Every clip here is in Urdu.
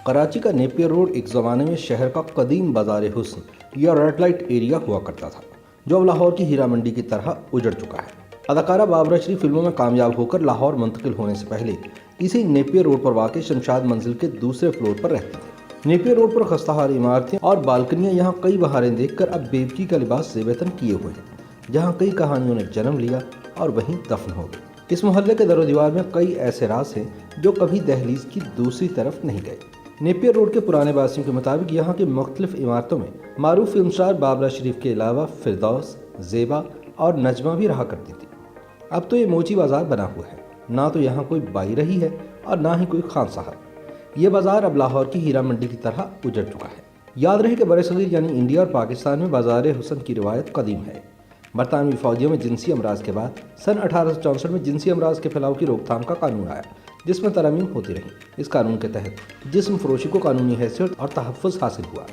کراچی کا نیپیر روڈ ایک زمانے میں شہر کا قدیم بازار حسن یا ریڈ لائٹ ایریا ہوا کرتا تھا، جو اب لاہور کی ہیرا منڈی کی طرح اجڑ چکا ہے۔ اداکارہ بابرہ شریف فلموں میں کامیاب ہو کر لاہور منتقل ہونے سے پہلے اسی نیپیر روڈ پر واقع شمشاد منزل کے دوسرے فلور پر رہتی تھی۔ نیپیر روڈ پر خستہ حال عمارتیں اور بالکنیاں یہاں کئی بہاریں دیکھ کر اب بیوقی کا لباس زیب تن کیے ہوئے ہیں، جہاں کئی کہانیوں نے جنم لیا اور وہیں دفن ہو گئی۔ اس محلے کے در و دیوار میں کئی ایسے راز ہیں جو کبھی دہلیز کی دوسری طرف نہیں گئے۔ نیپیر روڈ کے پرانے باشندوں کے مطابق یہاں کی مختلف عمارتوں میں معروف فلم اسٹار بابرہ شریف کے علاوہ فردوس، زیبا اور نجمہ بھی رہا کرتی تھی۔ اب تو یہ موچی بازار بنا ہوا ہے، نہ تو یہاں کوئی بائی رہی ہے اور نہ ہی کوئی خان صاحب۔ یہ بازار اب لاہور کی ہیرا منڈی کی طرح اجڑ چکا ہے۔ یاد رہے کہ برصغیر یعنی انڈیا اور پاکستان میں بازار حسن کی روایت قدیم ہے۔ برطانوی فوجیوں میں جنسی امراض کے بعد سن 1864 میں جنسی امراض کے پھیلاؤ کی روک تھام کا قانون آیا، جس میں ترامیم ہوتی رہیں۔ اس قانون کے تحت جسم فروشی کو قانونی حیثیت اور تحفظ حاصل ہوا۔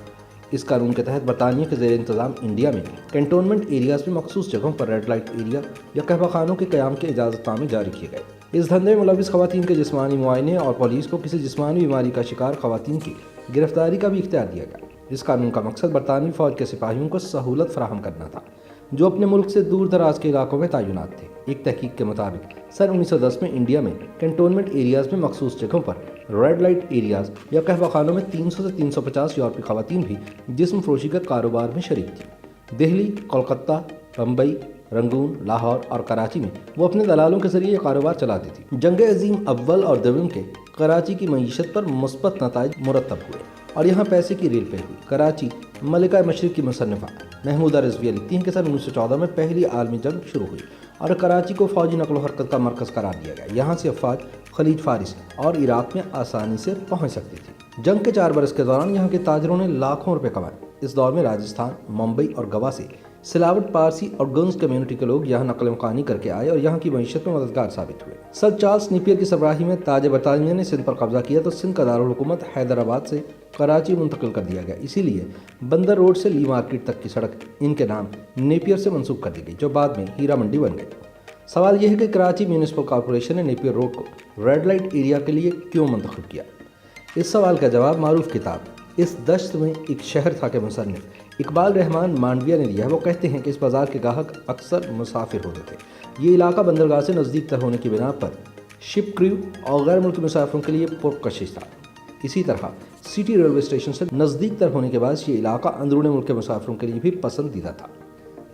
اس قانون کے تحت برطانیہ کے زیر انتظام انڈیا میں کنٹونمنٹ ایریاز میں مخصوص جگہوں پر ریڈ لائٹ ایریا یا قہوہ خانوں کے قیام کے اجازت نامے جاری کیے گئے۔ اس دھندے میں ملوث خواتین کے جسمانی معائنے اور پولیس کو کسی جسمانی بیماری کا شکار خواتین کی گرفتاری کا بھی اختیار دیا گیا۔ اس قانون کا مقصد برطانوی فوج کے سپاہیوں کو سہولت فراہم کرنا تھا، جو اپنے ملک سے دور دراز کے علاقوں میں تعینات تھے۔ ایک تحقیق کے مطابق سن 1910 میں انڈیا میں کنٹونمنٹ ایریاز میں مخصوص جگہوں پر ریڈ لائٹ ایریاز یا قہوہ خانوں میں 300 سے 350 یورپی خواتین بھی جسم فروشی کے کاروبار میں شریک تھیں۔ دہلی، کولکتہ، بمبئی، رنگون، لاہور اور کراچی میں وہ اپنے دلالوں کے ذریعے یہ کاروبار چلاتی تھی۔ جنگ عظیم اول اور دوم کے کراچی کی معیشت پر مثبت نتائج مرتب ہوئے اور یہاں پیسے کی ریل پہ ہوئی۔ کراچی ملکہ مشرق کی مصنفہ محمودہ رضویہ لکھتی ہیں کہ سن 1914 میں پہلی عالمی جنگ شروع ہوئی اور کراچی کو فوجی نقل و حرکت کا مرکز قرار دیا گیا۔ یہاں سے افواج خلیج فارس اور عراق میں آسانی سے پہنچ سکتی تھی۔ جنگ کے 4 برس کے دوران یہاں کے تاجروں نے لاکھوں روپے کمائے۔ اس دور میں راجستھان، ممبئی اور گوا سے سلاوٹ، پارسی اور گنز کمیونٹی کے لوگ یہاں نقل مکانی کر کے آئے اور یہاں کی معیشت میں مددگار ثابت ہوئے۔ سر چارلس نیپیر کی سربراہی میں تاج برطانیہ نے سندھ پر قبضہ کیا تو سندھ کا دارالحکومت حیدرآباد سے کراچی منتقل کر دیا گیا۔ اسی لیے بندر روڈ سے لی مارکیٹ تک کی سڑک ان کے نام نیپیر سے منسوب کر دی گئی، جو بعد میں ہیرا منڈی بن گئی۔ سوال یہ ہے کہ کراچی میونسپل کارپوریشن نے نیپیر روڈ کو ریڈ لائٹ ایریا کے لیے کیوں منتخب کیا؟ اس سوال کا جواب معروف کتاب اس دشت میں ایک شہر تھا کے مصنف اقبال رحمان مانڈویہ نے دیا ہے۔ وہ کہتے ہیں کہ اس بازار کے گاہک اکثر مسافر ہوتے تھے۔ یہ علاقہ بندرگاہ سے نزدیک تر ہونے کی بنا پر شپ کریو اور غیر ملکی مسافروں کے لیے پرکشش تھا۔ اسی طرح سٹی ریلوے اسٹیشن سے نزدیک تر ہونے کے بعد یہ علاقہ اندرون ملک کے مسافروں کے لیے بھی پسندیدہ تھا۔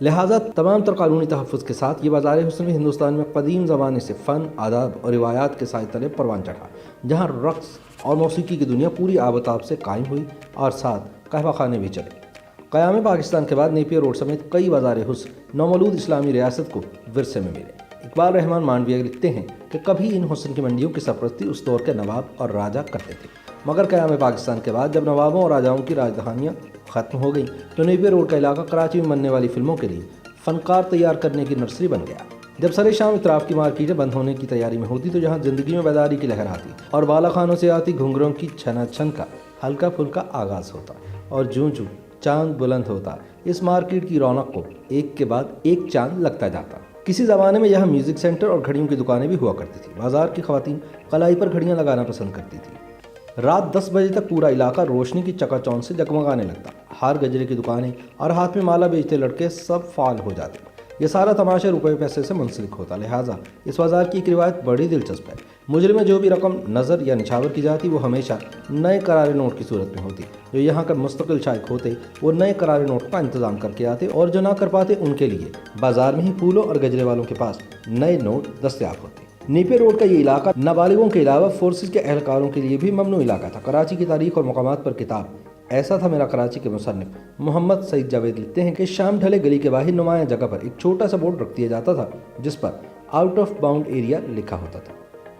لہٰذا تمام تر قانونی تحفظ کے ساتھ یہ بازار حسن میں ہندوستان میں قدیم زمانے سے فن، آداب اور روایات کے سائے تلے پروان چڑھا، جہاں رقص اور موسیقی کی دنیا پوری آب و تاب سے قائم ہوئی اور ساتھ قہوہ خانے بھی چلے۔ قیام پاکستان کے بعد نیپیر روڈ سمیت کئی بازار حسن نومولود اسلامی ریاست کو ورثے میں ملے۔ اقبال رحمان مانڈویہ لکھتے ہیں کہ کبھی ان حسن کی منڈیوں کی سرپرستی اس دور کے نواب اور راجہ کرتے تھے، مگر قیام پاکستان کے بعد جب نوابوں اور راجاؤں کی راجدھانیاں ختم ہو گئیں تو نیپیر روڈ کا علاقہ کراچی میں بننے والی فلموں کے لیے فنکار تیار کرنے کی نرسری بن گیا۔ جب سر شام اطراف کی مارکیٹیں بند ہونے کی تیاری میں ہوتی تو جہاں زندگی میں بیداری کی لہر آتی اور بالا خانوں سے آتی گھنگروں کی چھنا چھن کا ہلکا پھلکا آغاز ہوتا اور جوں جوں چاند بلند ہوتا، اس مارکیٹ کی رونق کو ایک کے بعد ایک چاند لگتا جاتا۔ کسی زمانے میں یہاں میوزک سینٹر اور گھڑیوں کی دکانیں بھی ہوا کرتی تھی۔ بازار کی خواتین کلائی پر گھڑیاں لگانا پسند کرتی تھی۔ رات 10 بجے تک پورا علاقہ روشنی کی چکا چوند سے جگمگانے لگتا۔ ہار گجرے کی دکانیں اور ہاتھ میں مالا بیچتے لڑکے سب فعال ہو جاتے۔ یہ سارا تماشا روپے پیسے سے منسلک ہوتا، لہٰذا اس بازار کی ایک روایت بڑی دلچسپ ہے۔ مجرم میں جو بھی رقم نظر یا نچھاور کی جاتی وہ ہمیشہ نئے قرار نوٹ کی صورت میں ہوتی۔ جو یہاں کا مستقل شائق ہوتے وہ نئے قرار نوٹ کا انتظام کر کے آتے اور جو نہ کر پاتے ان کے لیے بازار میں ہی پھولوں اور گجرے والوں کے پاس نئے نوٹ دستیاب ہوتے۔ نیپیر روڈ کا یہ علاقہ نابالغوں کے علاوہ فورسز کے اہلکاروں کے لیے بھی ممنوع علاقہ تھا۔ کراچی کی تاریخ اور مقامات پر کتاب ایسا تھا میرا کراچی کے مصنف محمد سعید جاوید لکھتے ہیں کہ شام ڈھلے گلی کے باہر نمایاں جگہ پر ایک چھوٹا سا بورڈ رکھ دیا جاتا تھا جس پر آؤٹ آف باؤنڈ ایریا لکھا ہوتا تھا،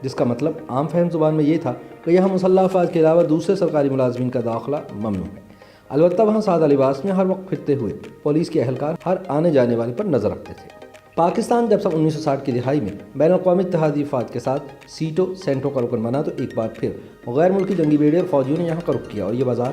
جس کا مطلب عام فہم زبان میں یہ تھا کہ یہاں مسلح افواج کے علاوہ دوسرے سرکاری ملازمین کا داخلہ ممنوع ہے۔ البتہ وہاں سادہ لباس میں ہر وقت پھرتے ہوئے پولیس کے اہلکار ہر آنے جانے والے پر نظر رکھتے تھے۔ پاکستان جب سن 1960 کی دہائی میں بین الاقوامی اتحادی افواج کے ساتھ سینٹوں کا رکن بنا تو ایک بار پھر غیر ملکی جنگی بیڑے اور فوجیوں نے یہاں کا رخ کیا اور یہ بازار